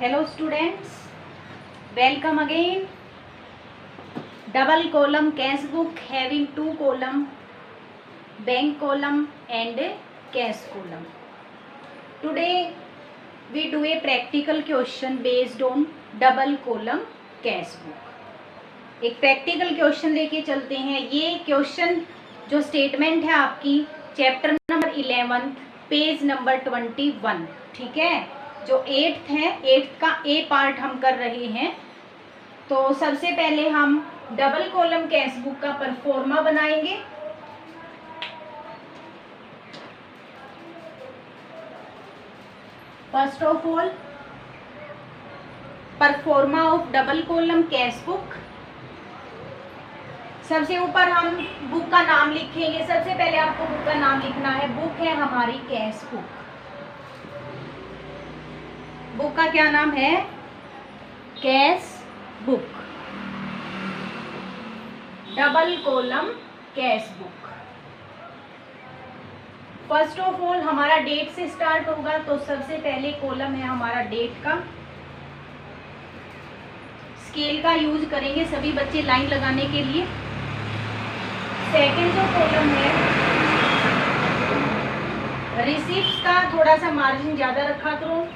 Hello students, welcome again. Double column cash book having two column, bank column and cash column. Today we do a practical question based on double column cash book. एक practical question लेके चलते हैं। ये question जो statement है आपकी chapter number 11 page number 21, ठीक है। जो 8th है, 8th का ए पार्ट हम कर रहे हैं। तो सबसे पहले हम डबल कॉलम कैश बुक का परफॉर्मा बनाएंगे। First of all pro forma of double column cash book. सबसे ऊपर हम बुक का नाम लिखेंगे। सबसे पहले आपको बुक का नाम लिखना है। बुक है हमारी कैश बुक। बुक का क्या नाम है? Cash book, double column cash book. First of all हमारा डेट से स्टार्ट होगा, तो सबसे पहले कॉलम है हमारा डेट का। स्केल का यूज करेंगे सभी बच्चे लाइन लगाने के लिए। सेकेंड जो कॉलम है रिसीप्ट्स का, थोड़ा सा मार्जिन ज्यादा रखा करो।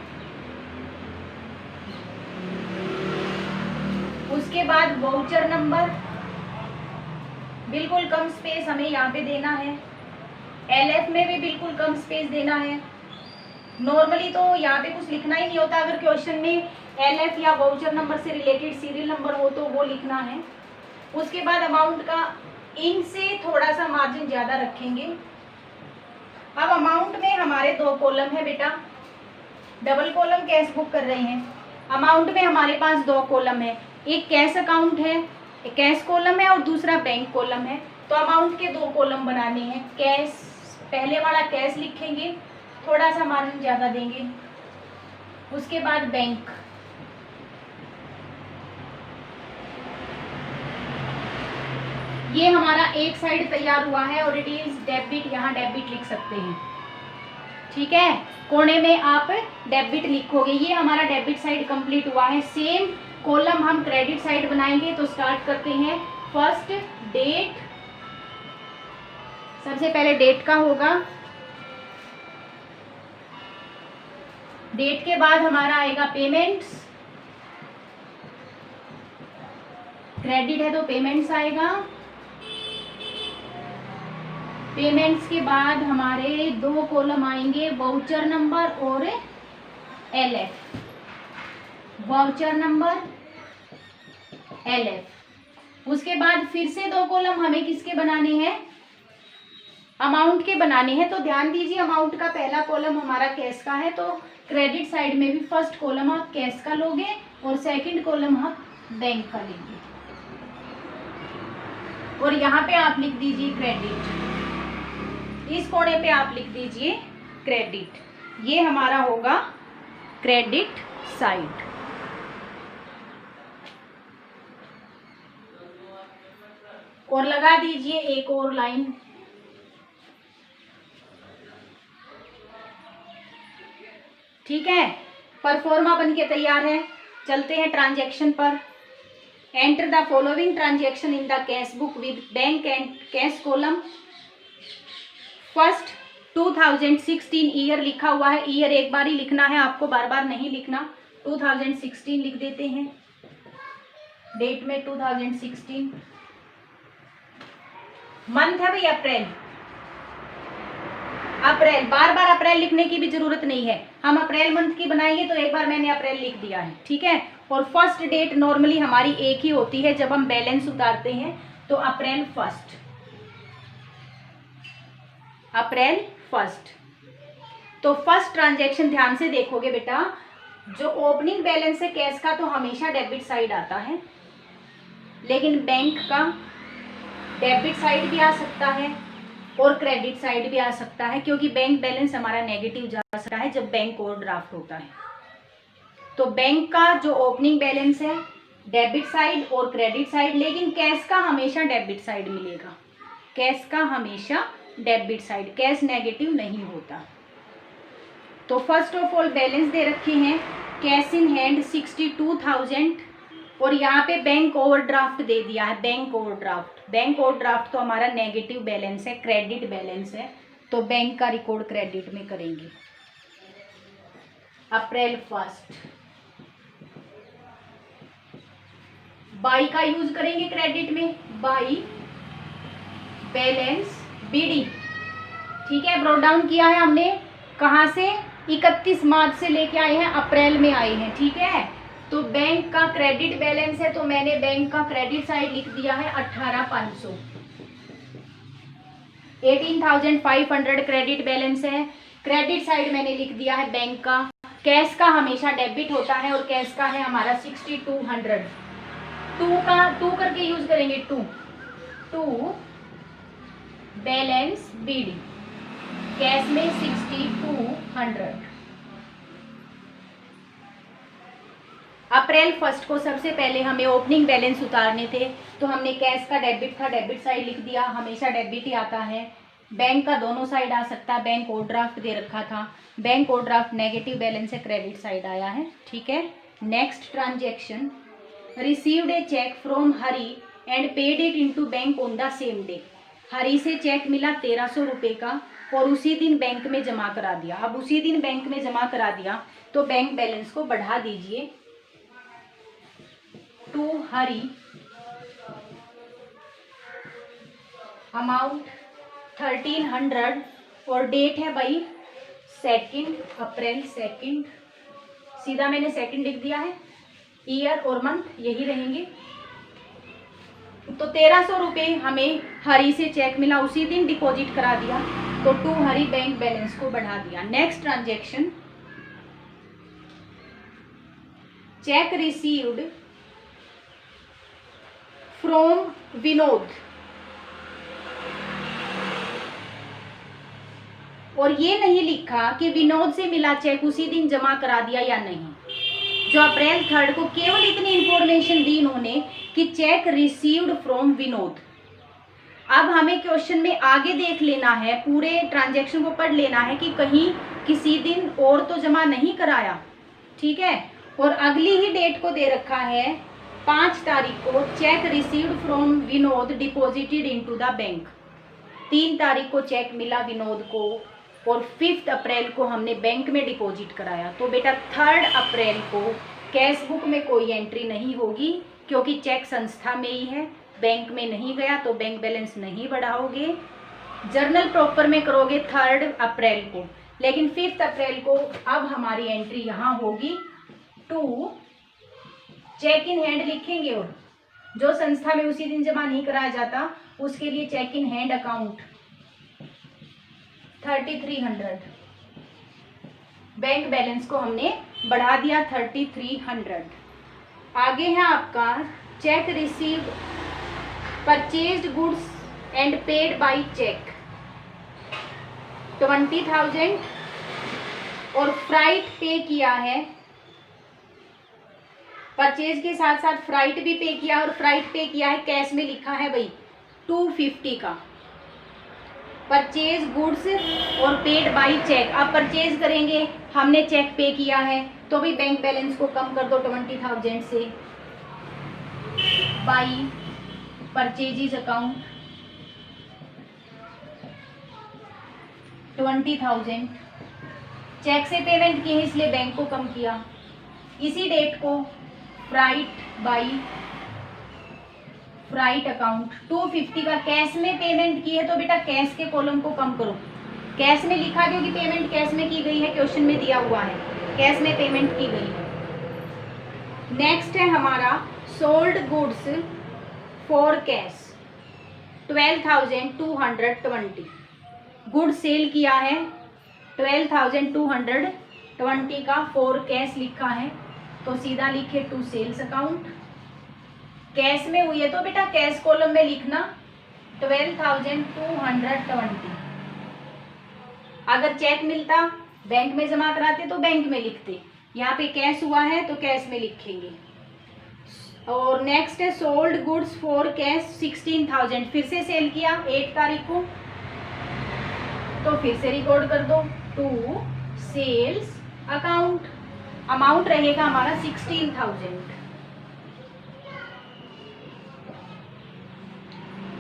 उसके बाद वाउचर नंबर, बिल्कुल कम स्पेस हमें यहाँ पे देना है। एलएफ में भी बिल्कुल कम स्पेस देना है। नॉर्मली तो यहाँ पे कुछ लिखना ही नहीं होता। अगर क्वेश्चन में एलएफ या वाउचर नंबर से रिलेटेड सीरियल नंबर हो तो वो लिखना है। उसके बाद अमाउंट का इन से थोड़ा सा मार्जिन ज्यादा रखेंगे। अब अमाउंट में हमारे दो कॉलम है बेटा। डबल कॉलम कैश बुक कर रहे हैं। अमाउंट में हमारे पास दो कॉलम है। एक कैश अकाउंट है, एक कैश कॉलम है और दूसरा बैंक कॉलम है। तो अमाउंट के दो कॉलम बनाने हैं। कैश, पहले वाला कैश लिखेंगे, थोड़ा सा मार्जिन ज्यादा देंगे। उसके बाद बैंक, ये हमारा एक साइड तैयार हुआ है और इट इज डेबिट। यहाँ डेबिट लिख सकते हैं, ठीक है। कोने में आप डेबिट लिखोगे। ये हमारा डेबिट साइड कंप्लीट हुआ है। सेम कॉलम हम क्रेडिट साइड बनाएंगे। तो स्टार्ट करते हैं। फर्स्ट डेट, सबसे पहले डेट का होगा। डेट के बाद हमारा आएगा पेमेंट्स। क्रेडिट है तो पेमेंट्स आएगा। पेमेंट्स के बाद हमारे दो कॉलम आएंगे, वाउचर नंबर और एलएफ। Voucher number, LF. उसके बाद फिर से दो कॉलम हमें किसके बनाने हैं? अमाउंट के बनाने हैं। तो ध्यान दीजिए, अमाउंट का पहला कॉलम हमारा कैश का है, तो क्रेडिट साइड में भी फर्स्ट कॉलम आप कैश का लोगे और सेकंड कॉलम आप बैंक का लेंगे। और यहाँ पे आप लिख दीजिए क्रेडिट। इस कोने पे आप लिख दीजिए क्रेडिट। ये हमारा होगा क्रेडिट साइड। और लगा दीजिए एक और लाइन। ठीक है, परफॉर्मा बन के तैयार है। चलते हैं ट्रांजैक्शन पर। Enter the following transaction in the cash book with bank and cash column. First 2016 year लिखा हुआ है। ईयर एक बार ही लिखना है आपको, बार बार नहीं लिखना। 2016 लिख देते हैं। डेट में 2016। मंथ है भाई अप्रैल। अप्रैल, बार बार अप्रैल लिखने की भी जरूरत नहीं है। हम अप्रैल मंथ की बनाएंगे तो एक बार मैंने अप्रैल लिख दिया है, ठीक है। और फर्स्ट डेट नॉर्मली हमारी एक ही होती है जब हम बैलेंस उतारते हैं, तो अप्रैल फर्स्ट। April first. तो फर्स्ट ट्रांजैक्शन ध्यान से देखोगे बेटा, जो ओपनिंग बैलेंस है कैश का तो हमेशा डेबिट साइड आता है, लेकिन बैंक का डेबिट साइड भी आ सकता है और क्रेडिट साइड भी आ सकता है, क्योंकि बैंक बैलेंस हमारा नेगेटिव जा सकता है जब बैंक ओवरड्राफ्ट होता है। तो बैंक का जो ओपनिंग बैलेंस है डेबिट साइड और क्रेडिट साइड, लेकिन कैश का हमेशा डेबिट साइड मिलेगा। कैश का हमेशा डेबिट साइड, कैश नेगेटिव नहीं होता। तो फर्स्ट ऑफ ऑल बैलेंस दे रखे हैं कैश इन हैंड 62,000 और यहाँ पे बैंक ओवरड्राफ्ट दे दिया है। बैंक ओवरड्राफ्ट तो हमारा नेगेटिव बैलेंस है, क्रेडिट बैलेंस है, तो बैंक का रिकॉर्ड क्रेडिट में करेंगे। अप्रैल 1 बाई का यूज करेंगे क्रेडिट में, बाई बैलेंस बीडी। ठीक है, ब्रोट डाउन किया है हमने कहाँ से, 31 मार्च से लेके आए हैं, अप्रैल में आए हैं। ठीक है, तो बैंक का क्रेडिट बैलेंस है, तो मैंने बैंक का क्रेडिट साइड लिख दिया है 18,500। 18,500 क्रेडिट बैलेंस है, क्रेडिट साइड मैंने लिख दिया है बैंक का। कैश का हमेशा डेबिट होता है और कैश का है हमारा 6200। टू करके यूज करेंगे, टू बैलेंस बीडी, कैश में 6200। अप्रैल 1 को सबसे पहले हमें ओपनिंग बैलेंस उतारने थे, तो हमने कैश का डेबिट था, डेबिट साइड लिख दिया, हमेशा डेबिट ही आता है। बैंक का दोनों साइड आ सकता है, बैंक ओवरड्राफ्ट दे रखा था, बैंक ओवरड्राफ्ट नेगेटिव बैलेंस है, क्रेडिट साइड आया है। ठीक है, next transaction, received a cheque from Hari and paid it into bank on the same day. Hari से चेक मिला 1300 रुपये का और उसी दिन बैंक में जमा करा दिया। अब उसी दिन बैंक में जमा करा दिया तो बैंक बैलेंस को बढ़ा दीजिए, टू हरी अमाउंट 1300 और डेट है भाई 2 अप्रैल 2, सीधा मैंने 2 लिख दिया है, ईयर और मंथ यही रहेंगे। तो 1300 रुपये हमें हरी से चेक मिला, उसी दिन डिपॉजिट करा दिया, तो टू हरी बैंक बैलेंस को बढ़ा दिया। Next transaction, check received from Vinod, और ये नहीं लिखा कि विनोद से मिला चेक उसी दिन जमा करा दिया या नहीं। जो अप्रैल 3 को केवल इतनी इंफॉर्मेशन दी इन्होंने कि चेक रिसीव्ड फ्रॉम विनोद। अब हमें क्वेश्चन में आगे देख लेना है, पूरे ट्रांजैक्शन को पढ़ लेना है कि कहीं किसी दिन और तो जमा नहीं कराया। ठीक है, और अगली ही डेट को दे रखा है 5 तारीख को, check received from Vinod deposited into the bank. 3 तारीख को चेक मिला विनोद को और 5 अप्रैल को हमने बैंक में डिपॉजिट कराया। तो बेटा 3 अप्रैल को कैश बुक में कोई एंट्री नहीं होगी, क्योंकि चेक संस्था में ही है, बैंक में नहीं गया, तो बैंक बैलेंस नहीं बढ़ाओगे। जर्नल प्रॉपर में करोगे 3 अप्रैल को, लेकिन 5 अप्रैल को अब हमारी एंट्री यहाँ होगी, टू चेक इन हैंड लिखेंगे, और जो संस्था में उसी दिन जमा नहीं कराया जाता उसके लिए cheque in hand account 3300, bank balance को हमने बढ़ा दिया 3300। आगे है आपका cheque received purchased goods and paid by cheque 20,000 और फ्राइट पे किया है, परचेज के साथ साथ फ्राइट भी पे किया, और फ्राइट पे किया है कैश में लिखा है भाई 250 का। परचेज गुड्स और पेड बाय चेक, अब परचेज करेंगे, हमने चेक पे किया है, तो भी बैंक बैलेंस को कम कर दो 20,000 से, बाय परचेजेस अकाउंट 20,000, चेक से पेमेंट की है इसलिए बैंक को कम किया। इसी डेट को फ्राइट बाय फ्राइट अकाउंट 250 का कैश में पेमेंट की है, तो बेटा कैश के कॉलम को कम करो, कैश में लिखा क्योंकि पेमेंट कैश में की गई है, क्वेश्चन में दिया हुआ है कैश में पेमेंट की गई है। नेक्स्ट है हमारा sold goods for cash 12,220, good sale किया है 12,220 का, फॉर कैश लिखा है, तो सीधा लिखे टू सेल्स अकाउंट। कैश में हुई है तो बेटा कैश कॉलम में लिखना 12,220। अगर चेक मिलता बैंक में जमा कराते तो बैंक में लिखते, यहाँ पे कैश हुआ है तो कैश में लिखेंगे। और नेक्स्ट है सोल्ड गुड्स फॉर कैश 16,000, फिर से सेल किया 8 तारीख को, तो फिर से रिकॉर्ड कर दो टू सेल्स अकाउंट। अमाउंट रहेगा हमारा 16,000।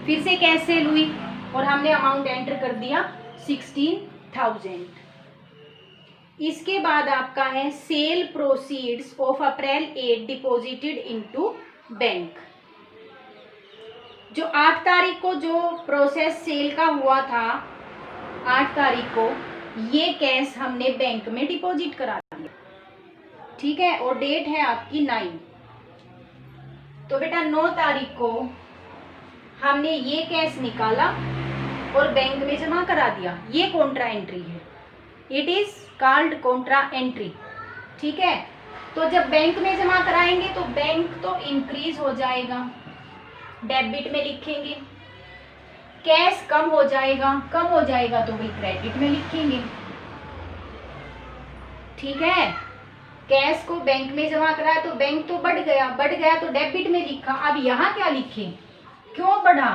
फिर से कैश सेल हुई और हमने अमाउंट एंटर कर दिया 16,000। इसके बाद आपका है sale proceeds of April 8 deposited into bank. जो 8 तारीख को जो प्रोसेस सेल का हुआ था, 8 तारीख को ये कैश हमने बैंक में डिपॉजिट करा दिया, ठीक है, और डेट है आपकी 9। तो बेटा 9 तारीख को हमने ये कैश निकाला और बैंक में जमा करा दिया। ये कॉन्ट्रा एंट्री है, it is called Contra entry, ठीक है। तो जब बैंक में जमा कराएंगे तो बैंक तो इंक्रीज हो जाएगा, डेबिट में लिखेंगे। कैश कम हो जाएगा, कम हो जाएगा तो वही क्रेडिट में लिखेंगे, ठीक है। कैश को बैंक में जमा कराया तो बैंक तो बढ़ गया, बढ़ गया तो डेबिट में लिखा। अब यहाँ क्या लिखें, क्यों बढ़ा,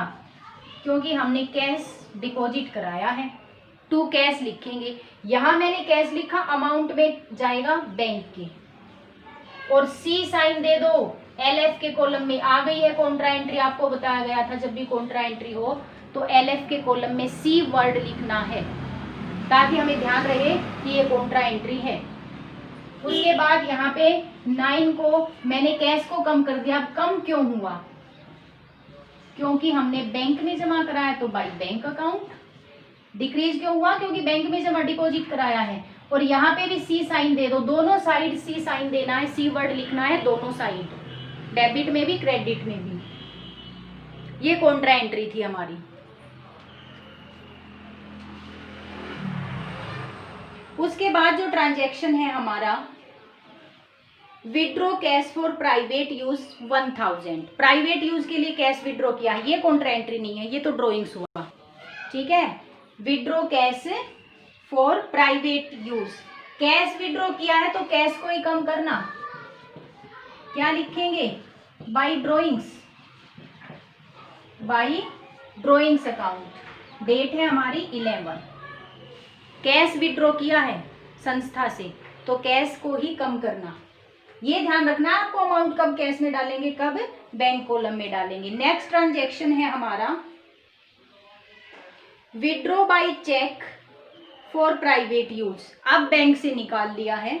क्योंकि हमने कैश डिपॉजिट कराया है, टू कैश लिखेंगे। यहां मैंने कैश लिखा, अमाउंट में जाएगा बैंक के, और सी साइन दे दो। एलएफ के कॉलम में आ गई है कॉन्ट्रा एंट्री, आपको बताया गया था जब भी कॉन्ट्रा एंट्री हो तो एलएफ के कॉलम में सी वर्ड लिखना है, ताकि हमें ध्यान रहे कि ये कॉन्ट्रा एंट्री है। उसके बाद यहाँ पे 9 को मैंने कैश को कम कर दिया। कम क्यों हुआ, क्योंकि हमने बैंक में जमा कराया तो बाई बैंक अकाउंट। डिक्रीज क्यों हुआ, क्योंकि बैंक में जमा डिपॉजिट कराया है। और यहाँ पे भी सी साइन दे दो, दोनों साइड सी साइन देना है, सी वर्ड लिखना है दोनों साइड, डेबिट में भी क्रेडिट में भी। ये कॉन्ट्रा एंट्री थी हमारी। उसके बाद जो ट्रांजैक्शन है हमारा withdraw cash for private use 1000। Private use के लिए कैश विड्रॉ किया है, ये कॉन्ट्रा एंट्री नहीं है, ये तो ड्रॉइंग्स हुआ, ठीक है। Withdraw cash for private use, cash withdraw किया है तो कैश को ही कम करना, क्या लिखेंगे, by drawings, by drawings account. Date है हमारी 11। कैश विड्रॉ किया है संस्था से तो कैश को ही कम करना। ये ध्यान रखना आपको, अमाउंट कब कैश में डालेंगे, कब बैंक कॉलम में डालेंगे। नेक्स्ट ट्रांजैक्शन है हमारा withdraw by cheque for private use. अब बैंक से निकाल लिया है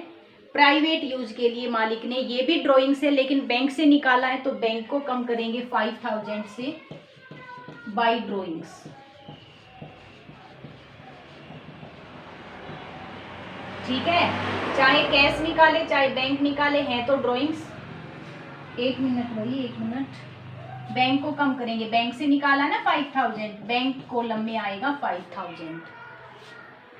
प्राइवेट यूज के लिए मालिक ने, ये भी ड्राइंग से लेकिन बैंक से निकाला है तो बैंक को कम करेंगे 5000 से बाय ड्राइंग्स, ठीक है। चाहे कैश निकाले चाहे बैंक निकाले, हैं तो ड्राइंग्स। 1 मिनट भाई, 1 मिनट। बैंक को कम करेंगे, बैंक से निकाला ना 5000, बैंक कॉलम में आएगा 5000।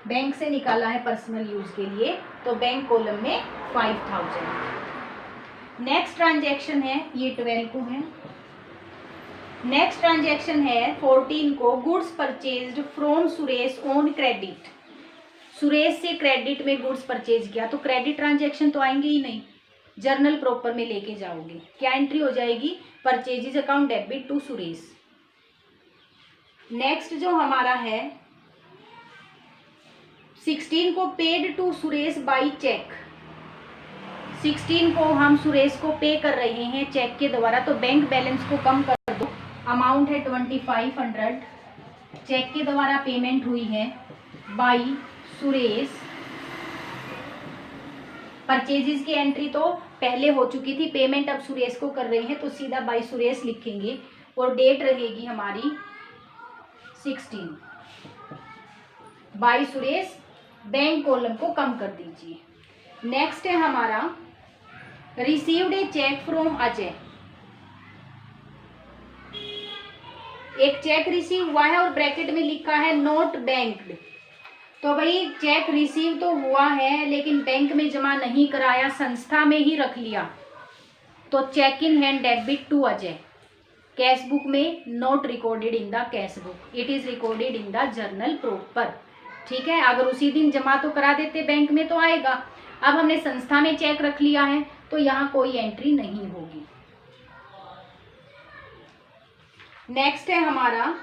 बैंक से निकाला है पर्सनल यूज के लिए तो बैंक कॉलम में 5000। नेक्स्ट ट्रांजैक्शन है, ये 12 को है। नेक्स्ट ट्रांजैक्शन है 14 को, goods purchased from Suresh on credit. Suresh से क्रेडिट में गुड्स परचेज किया तो क्रेडिट ट्रांजैक्शन तो आएंगे ही नहीं, जर्नल प्रॉपर में लेके जाओगे। क्या एंट्री हो जाएगी, purchases account debit to Suresh. Next जो हमारा है 16 को paid to Suresh by cheque. 16 को हम सुरेश को पे कर रहे हैं चेक के द्वारा तो बैंक बैलेंस को कम कर दो। अमाउंट है 2500, चेक के द्वारा पेमेंट हुई है बाई सुरेश। परचेजेस की एंट्री तो पहले हो चुकी थी, पेमेंट अब सुरेश को कर रहे हैं तो सीधा बाई सुरेश लिखेंगे और डेट रहेगी हमारी 16। बाई सुरेश, बैंक कॉलम को कम कर दीजिए। नेक्स्ट है हमारा received a cheque from Ajay. एक चेक रिसीव हुआ है और ब्रैकेट में लिखा है नॉट बैंक्ड। तो भाई चेक रिसीव तो हुआ है लेकिन बैंक में जमा नहीं कराया, संस्था में ही रख लिया, तो cheque in hand debit to Ajay. Cash book में not recorded in the cash book, it is recorded in the journal proper, ठीक है। अगर उसी दिन जमा तो करा देते बैंक में तो आएगा, अब हमने संस्था में चेक रख लिया है तो यहाँ कोई एंट्री नहीं होगी। नेक्स्ट है हमारा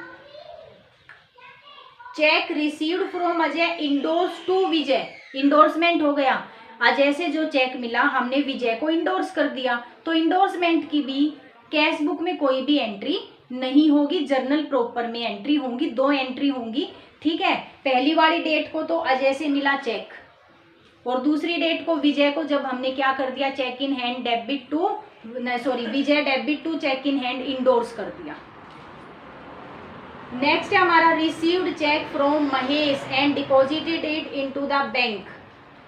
cheque received from Ajay endorse to Vijay. Endorsement हो गया, अजय से जो चेक मिला हमने विजय को इंडोर्स कर दिया, तो इंडोर्समेंट की भी कैश बुक में कोई भी एंट्री नहीं होगी, जर्नल प्रॉपर में एंट्री होंगी, 2 एंट्री होंगी। ठीक है, पहली वाली डेट को तो अजय से मिला चेक और दूसरी डेट को विजय को जब हमने क्या कर दिया, cheque in hand debit to Vijay debit to cheque in hand endorse कर दिया। नेक्स्ट है हमारा received cheque from Mahesh and deposited it into the bank.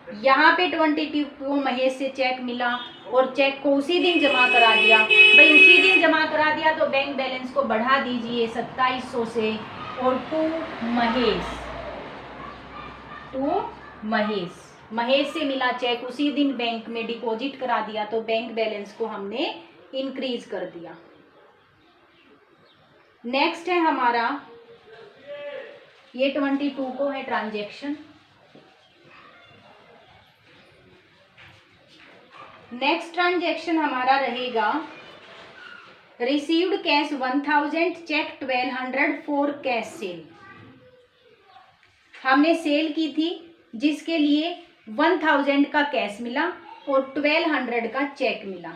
यहाँ पे 22 को महेश से चेक मिला और चेक को उसी दिन जमा करा दिया। भाई उसी दिन जमा करा दिया तो बैंक बैलेंस को बढ़ा दीजिए 2700 से और महेश से मिला चेक उसी दिन बैंक में डिपॉजिट करा दिया, तो बैंक बैलेंस को हमने इंक्रीज कर दिया। नेक्स्ट है हमारा ये 22 को है ट्रांजैक्शन। नेक्स्ट ट्रांजैक्शन हमारा रहेगा received cash 1000 cheque 1200 for cash sale. हमने सेल की थी जिसके लिए 1000 का कैश मिला और 1200 का चेक मिला।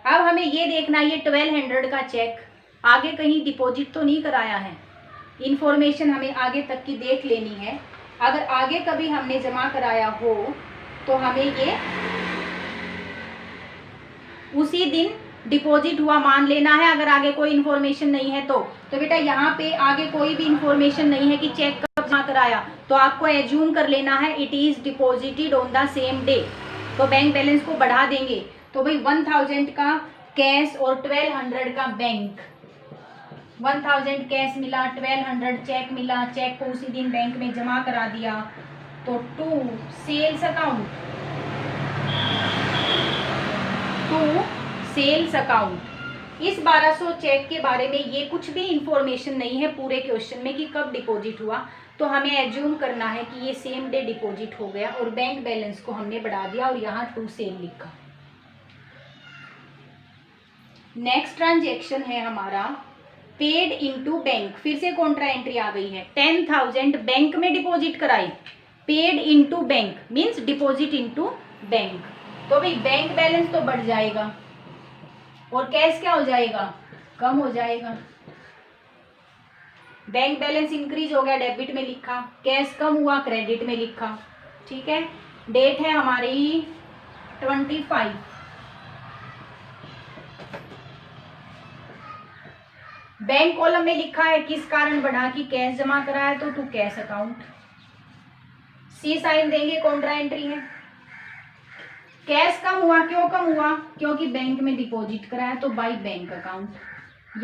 अब हमें ये देखना ये 1200 का चेक आगे कहीं डिपॉजिट तो नहीं कराया है, इंफॉर्मेशन हमें आगे तक की देख लेनी है। अगर आगे कभी हमने जमा कराया हो तो हमें ये उसी दिन डिपॉजिट हुआ मान लेना है। अगर आगे कोई इन्फॉर्मेशन नहीं है तो बेटा यहाँ पे आगे कोई भी इन्फॉर्मेशन नहीं है कि चेक कब जमा कराया, तो आपको एज्यूम कर लेना है it is deposited on the same day, तो बैंक बैलेंस को बढ़ा देंगे। तो भाई 1000 का कैश और 1200 का बैंक, 1000 कैश मिला, 1200 चेक मिला, चेक को उसी दिन बैंक में जमा करा दिया, तो टू सेल्स अकाउंट। इस 1200 चेक के बारे में ये कुछ भी इंफॉर्मेशन नहीं है पूरे क्वेश्चन में कि कब डिपॉजिट हुआ, तो हमें एज्यूम करना है कि ये सेम डे डिपॉजिट हो गया और बैंक बैलेंस को हमने बढ़ा दिया और यहाँ टू सेल लिखा। नेक्स्ट ट्रांजैक्शन है हमारा पेड इनटू बैंक। फिर से कॉन्ट्रा एंट्री आ गई है, 10,000 बैंक में डिपॉजिट कराई, paid into bank means deposit into bank. तो भाई बैंक बैलेंस तो बढ़ जाएगा और कैश क्या हो जाएगा, कम हो जाएगा। बैंक बैलेंस इंक्रीज हो गया, डेबिट में लिखा, कैश कम हुआ, क्रेडिट में लिखा। ठीक है, डेट है हमारी 25। बैंक कॉलम में लिखा है किस कारण बढ़ा, कि कैश जमा कराया तो to cash account. C sign देंगे, कॉन्ट्रा एंट्री है। कैश कम हुआ, क्यों कम हुआ, क्योंकि बैंक में डिपॉजिट कराया तो बाय बैंक अकाउंट।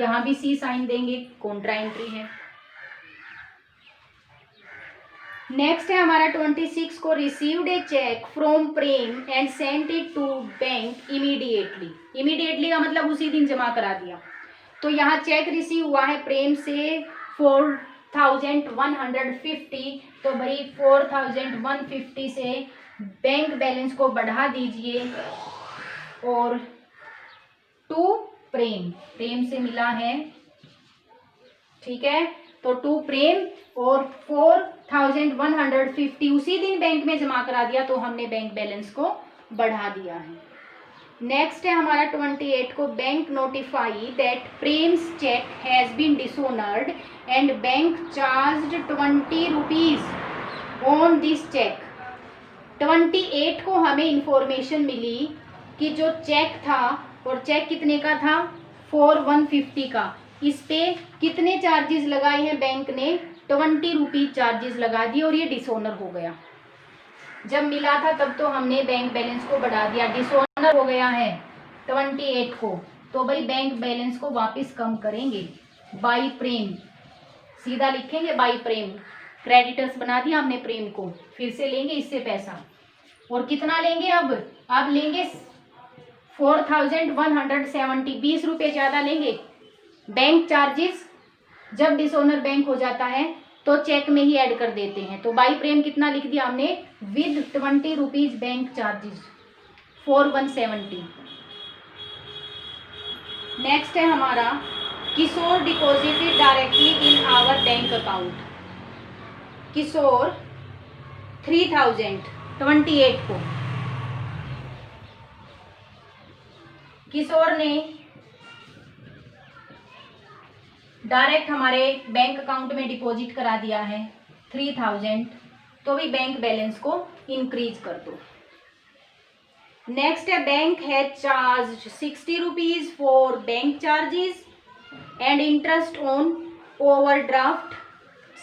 यहां भी सी साइन देंगे, कॉन्ट्रा एंट्री है। नेक्स्ट है हमारा 26 को received a cheque from Prem and sent it to bank immediately. Immediately का मतलब उसी दिन जमा करा दिया। तो यहाँ चेक रिसीव हुआ है प्रेम से 4150, तो भाई 4150 से बैंक बैलेंस को बढ़ा दीजिए और टू प्रेम से मिला है। ठीक है, तो टू प्रेम और 4150 उसी दिन बैंक में जमा करा दिया, तो हमने बैंक बैलेंस को बढ़ा दिया है। नेक्स्ट है हमारा 28 को bank notify that Prem's cheque has been dishonoured and bank charged 20 rupees on this cheque. 28 को हमें इंफॉर्मेशन मिली कि जो चेक था, और चेक कितने का था, 4150 का, इस पे कितने चार्जेस लगाए हैं बैंक ने, 20 रुपीज चार्जेस लगा दिए और ये डिसऑनर हो गया। जब मिला था तब तो हमने बैंक बैलेंस को बढ़ा दिया, डिसऑनर हो गया है 28 को, तो भाई बैंक बैलेंस को वापस कम करेंगे बाई प्रेम, सीधा लिखेंगे बाई प्रेम। क्रेडिटर्स बना दिया हमने प्रेम को, फिर से लेंगे इससे पैसा, और कितना लेंगे अब लेंगे 4170, 20 रुपये ज़्यादा लेंगे। बैंक चार्जेस जब डिसऑनर बैंक हो जाता है तो चेक में ही ऐड कर देते हैं, तो बाई प्रेम कितना लिख दिया हमने, with 20 rupees bank charges 4170। Next है हमारा Kishore deposited directly in our bank account. Kishore 3000 28 को किशोर ने डायरेक्ट हमारे बैंक अकाउंट में डिपॉजिट करा दिया है 3000, तो भी बैंक बैलेंस को इंक्रीज कर दो। नेक्स्ट है बैंक है charge 60 rupees for bank charges and interest on overdraft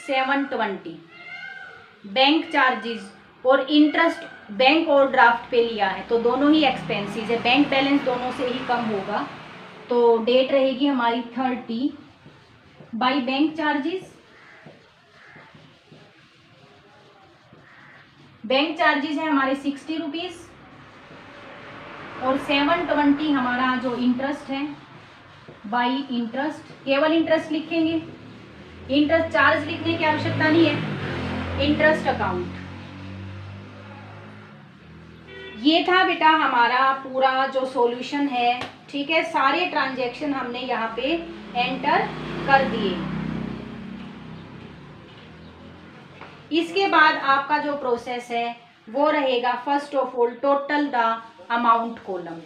720। Bank charges और इंटरेस्ट बैंक और ड्राफ्ट पे लिया है तो दोनों ही एक्सपेंसेस है, बैंक बैलेंस दोनों से ही कम होगा। तो डेट रहेगी हमारी 30 by bank charges. Bank charges है हमारे 60 रुपीज और 720 हमारा जो इंटरेस्ट है बाई इंटरेस्ट, केवल इंटरेस्ट लिखेंगे, इंटरेस्ट चार्ज लिखने की आवश्यकता नहीं है, इंटरेस्ट अकाउंट। ये था बेटा हमारा पूरा जो सॉल्यूशन है, ठीक है। सारे ट्रांजैक्शन हमने यहाँ पे एंटर कर दिए। इसके बाद आपका जो प्रोसेस है वो रहेगा first of all total the amount column.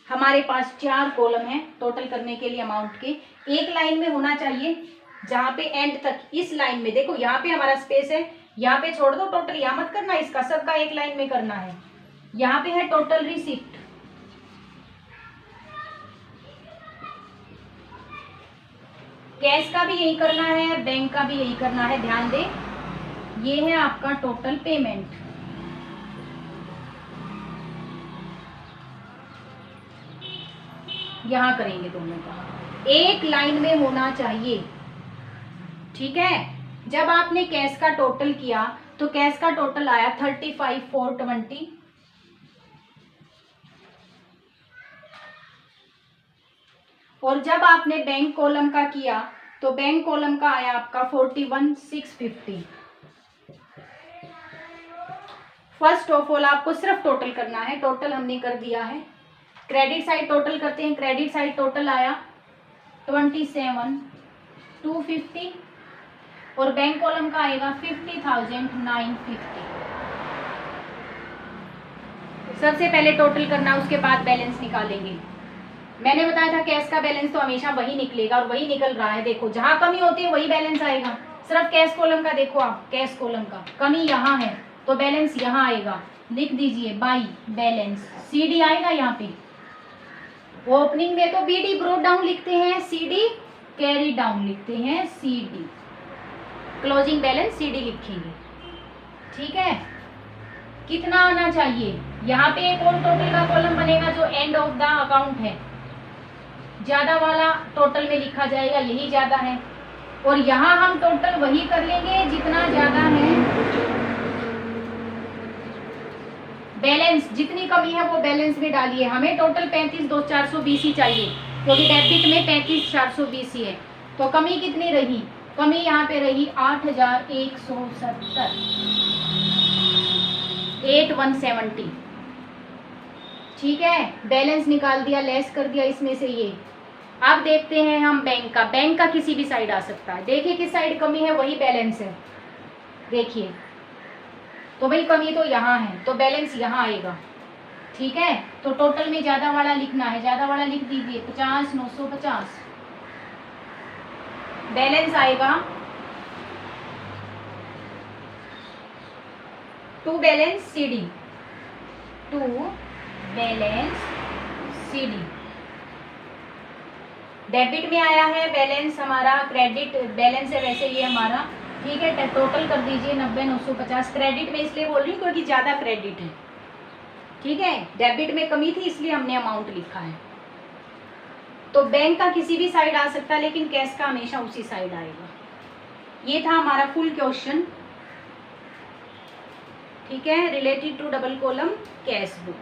हमारे पास 4 कॉलम है टोटल करने के लिए अमाउंट के, एक लाइन में होना चाहिए जहाँ पे एंड तक, इस लाइन में देखो यहाँ पे हमारा स्पेस है, यहाँ पे छोड़ दो, टोटल यहाँ मत करना, इसका सबका एक लाइन में करना है। यहाँ पे है टोटल रिसिप्ट, कैश का भी यही करना है, बैंक का भी यही करना है, ध्यान दे। ये है आपका टोटल पेमेंट, यहां करेंगे दोनों का, एक लाइन में होना चाहिए, ठीक है। जब आपने कैश का टोटल किया तो कैश का टोटल आया 35,420, और जब आपने बैंक कॉलम का किया तो बैंक कॉलम का आया आपका 41,650। फर्स्ट ऑफ ऑल आपको सिर्फ टोटल करना है, टोटल हमने कर दिया है। क्रेडिट साइड टोटल करते हैं, क्रेडिट साइड टोटल आया 27,250 और बैंक कॉलम का आएगा 50,950। सबसे पहले टोटल करना, उसके बाद बैलेंस निकालेंगे। मैंने बताया था कैश का बैलेंस तो हमेशा वही निकलेगा और वही निकल रहा है। देखो जहां कमी होती है वही बैलेंस आएगा। सिर्फ कैश कॉलम का देखो आप, कैश कॉलम का कमी यहाँ है तो बैलेंस यहाँ आएगा, लिख दीजिए बाई बैलेंस, सीडी आएगा यहाँ पे। ओपनिंग में तो बीडी ब्रोट डाउन लिखते हैं, सीडी कैरी डाउन लिखते हैं, सीडी। क्लोजिंग बैलेंस सीडी लिखेंगे, ठीक है। कितना आना चाहिए, यहाँ पे एक और टोटल का कॉलम बनेगा जो एंड ऑफ द अकाउंट है, ज्यादा वाला टोटल में लिखा जाएगा, यही ज्यादा है। और यहाँ हम टोटल वही कर लेंगे जितना ज्यादा है, बैलेंस जितनी कमी है वो बैलेंस में डालिए। हमें टोटल 35,420 ही चाहिए क्योंकि डेबिट में 35,420 ही है। तो कमी कितनी रही, कमी यहाँ पे रही 8,170, 8,170, ठीक है। बैलेंस निकाल दिया, लेस कर दिया इसमें से ये। अब देखते हैं हम बैंक का, बैंक का किसी भी साइड आ सकता है। देखिए किस साइड कमी है वही बैलेंस है, देखिए तो भाई कमी तो यहाँ है तो बैलेंस यहाँ आएगा, ठीक है। तो टोटल में ज्यादा वाला लिखना है, ज्यादा वाला लिख दीजिए 50,950, बैलेंस आएगा to balance CD, to balance CD. Debit में आया है बैलेंस हमारा, क्रेडिट बैलेंस है वैसे ये हमारा, ठीक है। टोटल कर दीजिए 90,950। क्रेडिट में इसलिए बोल रही हूँ क्योंकि ज्यादा क्रेडिट है, ठीक है। डेबिट में कमी थी इसलिए हमने अमाउंट लिखा है। तो बैंक का किसी भी साइड आ सकता है लेकिन कैश का हमेशा उसी साइड आएगा। ये था हमारा फुल क्वेश्चन, ठीक है, related to double column cash book.